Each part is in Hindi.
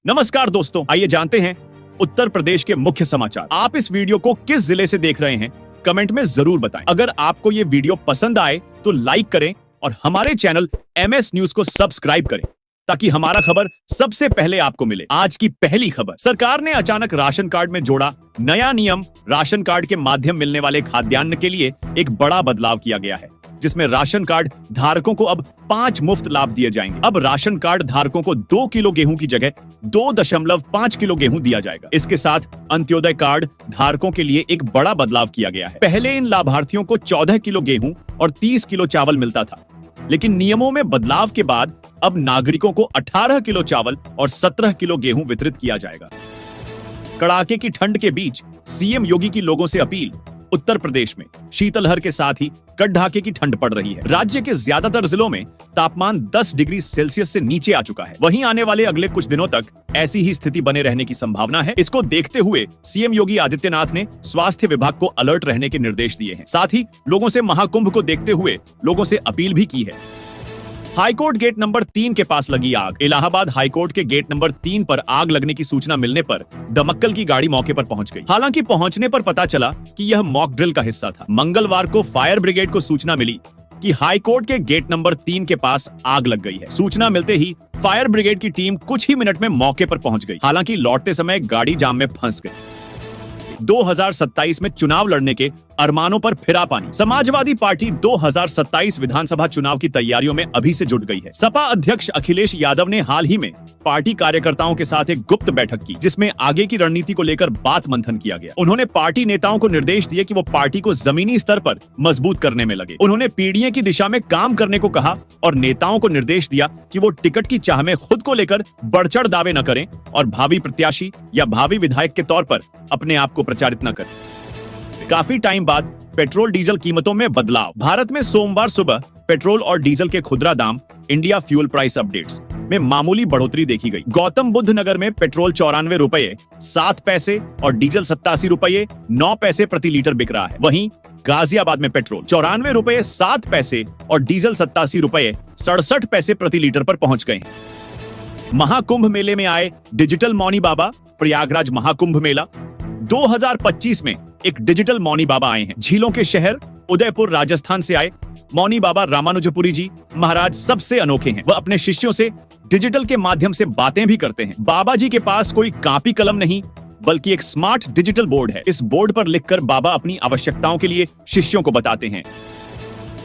नमस्कार दोस्तों, आइए जानते हैं उत्तर प्रदेश के मुख्य समाचार। आप इस वीडियो को किस जिले से देख रहे हैं, कमेंट में जरूर बताएं। अगर आपको ये वीडियो पसंद आए तो लाइक करें और हमारे चैनल MS न्यूज को सब्सक्राइब करें ताकि हमारा खबर सबसे पहले आपको मिले। आज की पहली खबर, सरकार ने अचानक राशन कार्ड में जोड़ा नया नियम। राशन कार्ड के माध्यम मिलने वाले खाद्यान्न के लिए एक बड़ा बदलाव किया गया है, जिसमें राशन कार्ड धारकों को अब 5 मुफ्त लाभ दिए जाएंगे। अब राशन कार्ड धारकों को 2 किलो गेहूं की जगह 2.5 किलो गेहूं दिया जाएगा। इसके साथ अंत्योदय कार्ड धारकों के लिए एक बड़ा बदलाव किया गया है। पहले इन लाभार्थियों को 14 किलो गेहूं और 30 किलो चावल मिलता था, लेकिन नियमों में बदलाव के बाद अब नागरिकों को 18 किलो चावल और 17 किलो गेहूं वितरित किया जाएगा। कड़ाके की ठंड के बीच सीएम योगी की लोगों से अपील। उत्तर प्रदेश में शीतलहर के साथ ही कड़ाके की ठंड पड़ रही है। राज्य के ज्यादातर जिलों में तापमान 10 डिग्री सेल्सियस से नीचे आ चुका है। वहीं आने वाले अगले कुछ दिनों तक ऐसी ही स्थिति बने रहने की संभावना है। इसको देखते हुए सीएम योगी आदित्यनाथ ने स्वास्थ्य विभाग को अलर्ट रहने के निर्देश दिए हैं। साथ ही लोगों से महाकुंभ को देखते हुए लोगों से अपील भी की है। हाईकोर्ट गेट नंबर 3 के पास लगी आग। इलाहाबाद हाईकोर्ट के गेट नंबर 3 पर आग लगने की सूचना मिलने पर दमक्कल की गाड़ी मौके पर पहुंच गई। हालांकि पहुंचने पर पता चला कि यह मॉक ड्रिल का हिस्सा था। मंगलवार को फायर ब्रिगेड को सूचना मिली कि हाईकोर्ट के गेट नंबर 3 के पास आग लग गई है। सूचना मिलते ही फायर ब्रिगेड की टीम कुछ ही मिनट में मौके पर पहुंच गई। हालांकि लौटते समय गाड़ी जाम में फंस गई। 2027 में चुनाव लड़ने के अरमानों पर फिरा पानी। समाजवादी पार्टी 2027 विधानसभा चुनाव की तैयारियों में अभी से जुट गई है। सपा अध्यक्ष अखिलेश यादव ने हाल ही में पार्टी कार्यकर्ताओं के साथ एक गुप्त बैठक की, जिसमें आगे की रणनीति को लेकर बात मंथन किया गया। उन्होंने पार्टी नेताओं को निर्देश दिए कि वो पार्टी को जमीनी स्तर पर मजबूत करने में लगे। उन्होंने पीढ़ियों की दिशा में काम करने को कहा और नेताओं को निर्देश दिया कि वो टिकट की चाह में खुद को लेकर बढ़-चढ़ दावे न करें और भावी प्रत्याशी या भावी विधायक के तौर पर अपने आप को प्रचारित न करें। काफी टाइम बाद पेट्रोल डीजल कीमतों में बदलाव। भारत में सोमवार सुबह पेट्रोल और डीजल के खुदरा दाम इंडिया फ्यूल प्राइस अपडेट्स में मामूली बढ़ोतरी देखी गई। गौतम बुद्ध नगर में पेट्रोल 94 रुपये 7 पैसे और डीजल 87 रुपये 9 पैसे प्रति लीटर बिक रहा है। वहीं गाजियाबाद में पेट्रोल 94 रुपये 7 पैसे और डीजल 87 रुपये 67 पैसे प्रति लीटर पर पहुंच गए हैं। महाकुंभ मेले में आए डिजिटल मौनी बाबा। प्रयागराज महाकुंभ मेला 2025 में एक डिजिटल मौनी बाबा आए हैं। झीलों के शहर उदयपुर राजस्थान से आए मौनी बाबा रामानुजपुरी जी महाराज सबसे अनोखे हैं। वह अपने शिष्यों से डिजिटल के माध्यम से बातें भी करते हैं। बाबा जी के पास कोई कॉपी कलम नहीं, बल्कि एक स्मार्ट डिजिटल बोर्ड है। इस बोर्ड पर लिखकर बाबा अपनी आवश्यकताओं के लिए शिष्यों को बताते हैं।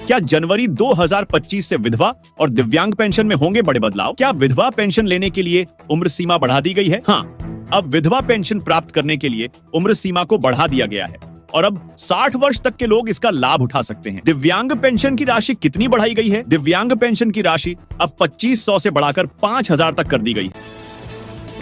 क्या जनवरी 2025 से विधवा और दिव्यांग पेंशन में होंगे बड़े बदलाव? क्या विधवा पेंशन लेने के लिए उम्र सीमा बढ़ा दी गई है? हाँ, अब विधवा पेंशन प्राप्त करने के लिए उम्र सीमा को बढ़ा दिया गया है और अब 60 वर्ष तक के लोग इसका लाभ उठा सकते हैं। दिव्यांग पेंशन की राशि कितनी बढ़ाई गई है? दिव्यांग पेंशन की राशि अब 2500 से बढ़ाकर 5000 तक कर दी गई है।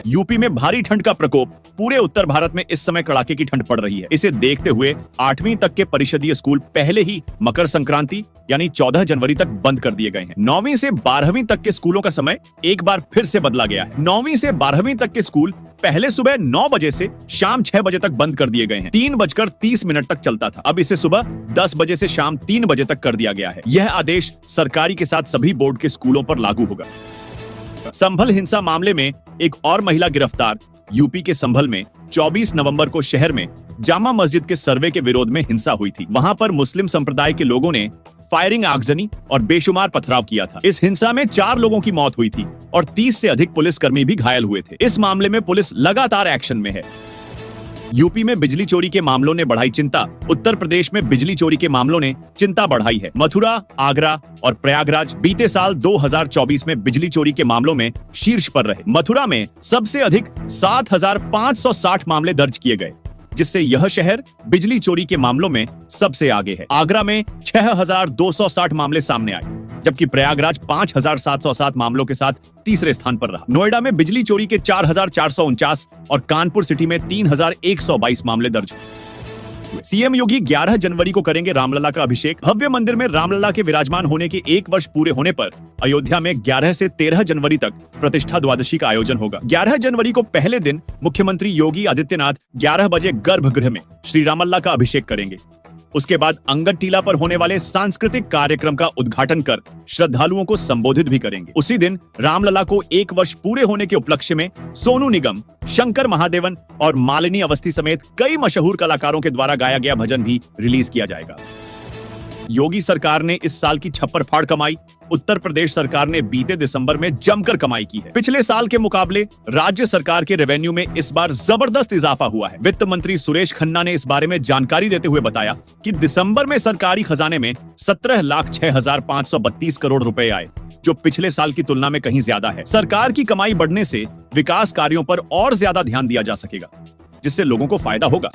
यूपी में भारी ठंड का प्रकोप। पूरे उत्तर भारत में इस समय कड़ाके की ठंड पड़ रही है। इसे देखते हुए 8वीं तक के परिषदीय स्कूल पहले ही मकर संक्रांति यानी 14 जनवरी तक बंद कर दिए गए हैं। 9वीं से 12वीं तक के स्कूलों का समय एक बार फिर से बदला गया है। 9वीं से 12वीं तक के स्कूल पहले सुबह 9 बजे से शाम 6 बजे तक बंद कर दिए गए हैं। 3:30 तक चलता था, अब इसे सुबह 10 बजे से शाम 3 बजे तक कर दिया गया है। यह आदेश सरकारी के साथ सभी बोर्ड के स्कूलों पर लागू होगा। संभल हिंसा मामले में एक और महिला गिरफ्तार। यूपी के संभल में 24 नवंबर को शहर में जामा मस्जिद के सर्वे के विरोध में हिंसा हुई थी। वहां पर मुस्लिम संप्रदाय के लोगों ने फायरिंग, आगजनी और बेशुमार पथराव किया था। इस हिंसा में 4 लोगों की मौत हुई थी और 30 से अधिक पुलिसकर्मी भी घायल हुए थे। इस मामले में पुलिस लगातार एक्शन में है। यूपी में बिजली चोरी के मामलों ने बढ़ाई चिंता। उत्तर प्रदेश में बिजली चोरी के मामलों ने चिंता बढ़ाई है। मथुरा, आगरा और प्रयागराज बीते साल 2024 में बिजली चोरी के मामलों में शीर्ष पर रहे। मथुरा में सबसे अधिक 7560 मामले दर्ज किए गए, जिससे यह शहर बिजली चोरी के मामलों में सबसे आगे है। आगरा में 6260 मामले सामने आए, जबकि प्रयागराज 5707 मामलों के साथ तीसरे स्थान पर रहा। नोएडा में बिजली चोरी के 4449 और कानपुर सिटी में 3122 मामले दर्ज हुए। सीएम योगी 11 जनवरी को करेंगे रामलला का अभिषेक। भव्य मंदिर में रामलला के विराजमान होने के 1 वर्ष पूरे होने पर अयोध्या में 11 से 13 जनवरी तक प्रतिष्ठा द्वादशी का आयोजन होगा। 11 जनवरी को पहले दिन मुख्यमंत्री योगी आदित्यनाथ 11 बजे गर्भगृह में श्री रामलला का अभिषेक करेंगे। उसके बाद अंगद टीला पर होने वाले सांस्कृतिक कार्यक्रम का उद्घाटन कर श्रद्धालुओं को संबोधित भी करेंगे। उसी दिन रामलला को 1 वर्ष पूरे होने के उपलक्ष्य में सोनू निगम, शंकर महादेवन और मालिनी अवस्थी समेत कई मशहूर कलाकारों के द्वारा गाया गया भजन भी रिलीज किया जाएगा। योगी सरकार ने इस साल की छप्पर फाड़ कमाई। उत्तर प्रदेश सरकार ने बीते दिसंबर में जमकर कमाई की है। पिछले साल के मुकाबले राज्य सरकार के रेवेन्यू में इस बार जबरदस्त इजाफा हुआ है। वित्त मंत्री सुरेश खन्ना ने इस बारे में जानकारी देते हुए बताया कि दिसंबर में सरकारी खजाने में 17,06,532 करोड़ रुपए आए, जो पिछले साल की तुलना में कहीं ज्यादा है। सरकार की कमाई बढ़ने से विकास कार्यों पर और ज्यादा ध्यान दिया जा सकेगा, जिससे लोगों को फायदा होगा।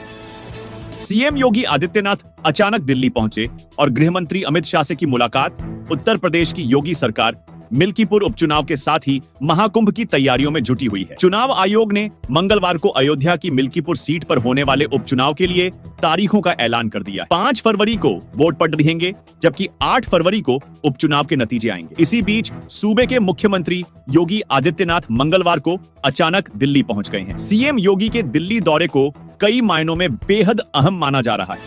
सीएम योगी आदित्यनाथ अचानक दिल्ली पहुंचे और गृह मंत्री अमित शाह से की मुलाकात। उत्तर प्रदेश की योगी सरकार मिल्कीपुर उपचुनाव के साथ ही महाकुंभ की तैयारियों में जुटी हुई है। चुनाव आयोग ने मंगलवार को अयोध्या की मिल्कीपुर सीट पर होने वाले उपचुनाव के लिए तारीखों का ऐलान कर दिया। 5 फरवरी को वोट पड़ रहेंगे, जबकि 8 फरवरी को उपचुनाव के नतीजे आएंगे। इसी बीच सूबे के मुख्यमंत्री योगी आदित्यनाथ मंगलवार को अचानक दिल्ली पहुंच गए हैं। सीएम योगी के दिल्ली दौरे को कई मायनों में बेहद अहम माना जा रहा है।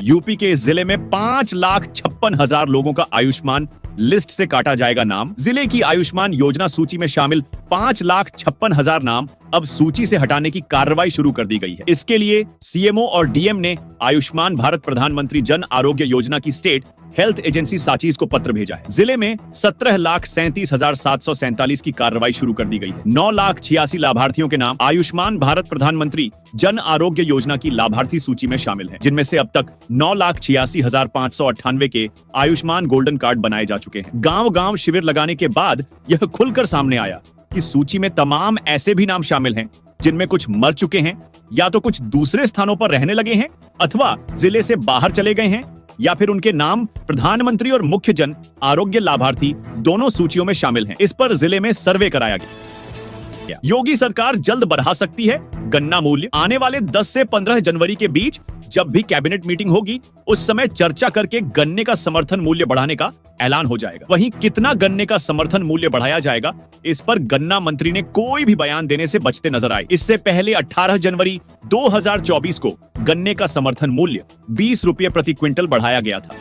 यूपी के इस जिले में 5,56,000 लोगों का आयुष्मान लिस्ट से काटा जाएगा नाम। जिले की आयुष्मान योजना सूची में शामिल 5,56,000 नाम अब सूची से हटाने की कार्रवाई शुरू कर दी गई है। इसके लिए सीएमओ और डीएम ने आयुष्मान भारत प्रधानमंत्री जन आरोग्य योजना की स्टेट हेल्थ एजेंसी साचीज को पत्र भेजा है। जिले में 17,37,747 की कार्रवाई शुरू कर दी गई है। 9,86,000 लाभार्थियों के नाम आयुष्मान भारत प्रधानमंत्री जन आरोग्य योजना की लाभार्थी सूची में शामिल हैं, जिनमें से अब तक 9,86,598 के आयुष्मान गोल्डन कार्ड बनाए जा चुके हैं। गांव-गांव शिविर लगाने के बाद यह खुलकर सामने आया कि सूची में तमाम ऐसे भी नाम शामिल हैं जिनमें कुछ मर चुके हैं, या तो कुछ दूसरे स्थानों पर रहने लगे हैं, अथवा जिले से बाहर चले गए हैं, या फिर उनके नाम प्रधानमंत्री और मुख्य जन आरोग्य लाभार्थी दोनों सूचियों में शामिल हैं। इस पर जिले में सर्वे कराया गया। योगी सरकार जल्द बढ़ा सकती है गन्ना मूल्य। आने वाले 10 से 15 जनवरी के बीच जब भी कैबिनेट मीटिंग होगी, उस समय चर्चा करके गन्ने का समर्थन मूल्य बढ़ाने का ऐलान हो जाएगा। वहीं कितना गन्ने का समर्थन मूल्य बढ़ाया जाएगा, इस पर गन्ना मंत्री ने कोई भी बयान देने से बचते नजर आए। इससे पहले 18 जनवरी 2024 को गन्ने का समर्थन मूल्य 20 रुपये प्रति क्विंटल बढ़ाया गया था।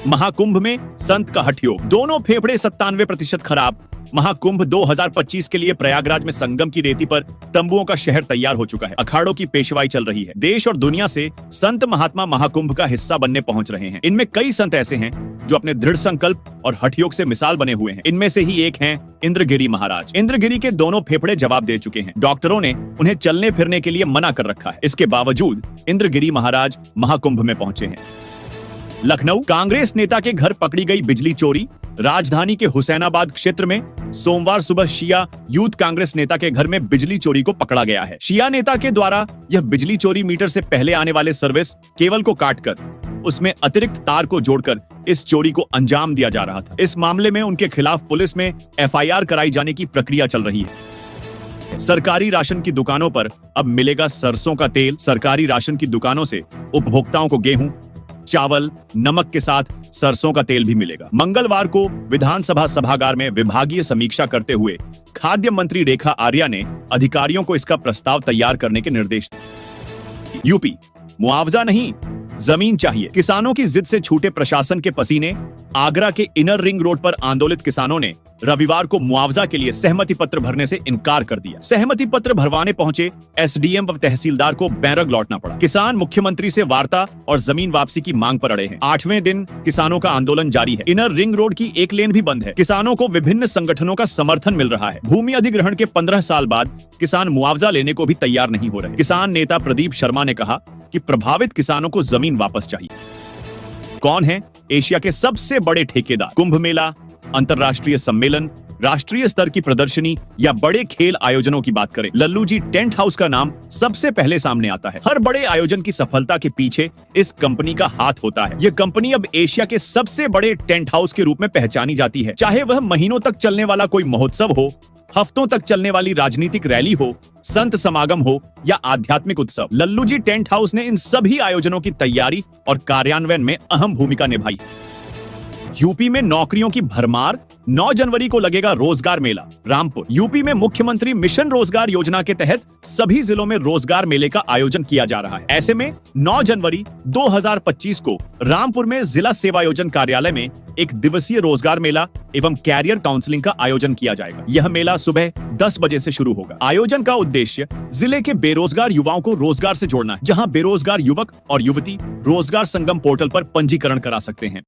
महाकुंभ में संत का हठ योग। दोनों फेफड़े 97% खराब। महाकुंभ 2025 के लिए प्रयागराज में संगम की रेती पर तंबुओं का शहर तैयार हो चुका है। अखाड़ों की पेशवाई चल रही है। देश और दुनिया से संत महात्मा महाकुंभ का हिस्सा बनने पहुंच रहे हैं। इनमें कई संत ऐसे हैं जो अपने दृढ़ संकल्प और हठ योग से मिसाल बने हुए हैं। इनमें से ही एक हैं इंद्रगिरी महाराज। इंद्रगिरी के दोनों फेफड़े जवाब दे चुके हैं। डॉक्टरों ने उन्हें चलने फिरने के लिए मना कर रखा है। इसके बावजूद इंद्रगिरी महाराज महाकुंभ में पहुंचे हैं। लखनऊ, कांग्रेस नेता के घर पकड़ी गई बिजली चोरी। राजधानी के हुसैनाबाद क्षेत्र में सोमवार सुबह शिया यूथ कांग्रेस नेता के घर में बिजली चोरी को पकड़ा गया है। शिया नेता के द्वारा यह बिजली चोरी मीटर से पहले आने वाले सर्विस केबल को काटकर उसमें अतिरिक्त तार को जोड़कर इस चोरी को अंजाम दिया जा रहा था। इस मामले में उनके खिलाफ पुलिस में एफआईआर कराई जाने की प्रक्रिया चल रही है। सरकारी राशन की दुकानों पर अब मिलेगा सरसों का तेल। सरकारी राशन की दुकानों से उपभोक्ताओं को गेहूं, चावल, नमक के साथ सरसों का तेल भी मिलेगा। मंगलवार को विधानसभा सभागार में विभागीय समीक्षा करते हुए खाद्य मंत्री रेखा आर्या ने अधिकारियों को इसका प्रस्ताव तैयार करने के निर्देश दिए। यूपी, मुआवजा नहीं, जमीन चाहिए। किसानों की जिद से छूटे प्रशासन के पसीने। आगरा के इनर रिंग रोड पर आंदोलित किसानों ने रविवार को मुआवजा के लिए सहमति पत्र भरने से इनकार कर दिया। सहमति पत्र भरवाने पहुंचे एसडीएम व तहसीलदार को बैरक लौटना पड़ा। किसान मुख्यमंत्री से वार्ता और जमीन वापसी की मांग पर अड़े हैं। 8वें दिन किसानों का आंदोलन जारी है। इनर रिंग रोड की एक लेन भी बंद है। किसानों को विभिन्न संगठनों का समर्थन मिल रहा है। भूमि अधिग्रहण के 15 साल बाद किसान मुआवजा लेने को भी तैयार नहीं हो रहे। किसान नेता प्रदीप शर्मा ने कहा कि प्रभावित किसानों को जमीन वापस चाहिए। कौन है एशिया के सबसे बड़े ठेकेदार? कुंभ मेला, अंतरराष्ट्रीय सम्मेलन, राष्ट्रीय स्तर की प्रदर्शनी या बड़े खेल आयोजनों की बात करें, लल्लू जी टेंट हाउस का नाम सबसे पहले सामने आता है। हर बड़े आयोजन की सफलता के पीछे इस कंपनी का हाथ होता है। यह कंपनी अब एशिया के सबसे बड़े टेंट हाउस के रूप में पहचानी जाती है। चाहे वह महीनों तक चलने वाला कोई महोत्सव हो, हफ्तों तक चलने वाली राजनीतिक रैली हो, संत समागम हो या आध्यात्मिक उत्सव, लल्लू जी टेंट हाउस ने इन सभी आयोजनों की तैयारी और कार्यान्वयन में अहम भूमिका निभाई। यूपी में नौकरियों की भरमार, 9 जनवरी को लगेगा रोजगार मेला। रामपुर, यूपी में मुख्यमंत्री मिशन रोजगार योजना के तहत सभी जिलों में रोजगार मेले का आयोजन किया जा रहा है। ऐसे में 9 जनवरी 2025 को रामपुर में जिला सेवायोजन कार्यालय में एक दिवसीय रोजगार मेला एवं कैरियर काउंसलिंग का आयोजन किया जाएगा। यह मेला सुबह 10 बजे से शुरू होगा। आयोजन का उद्देश्य जिले के बेरोजगार युवाओं को रोजगार से जोड़ना है, जहां बेरोजगार युवक और युवती रोजगार संगम पोर्टल पर पंजीकरण करा सकते हैं।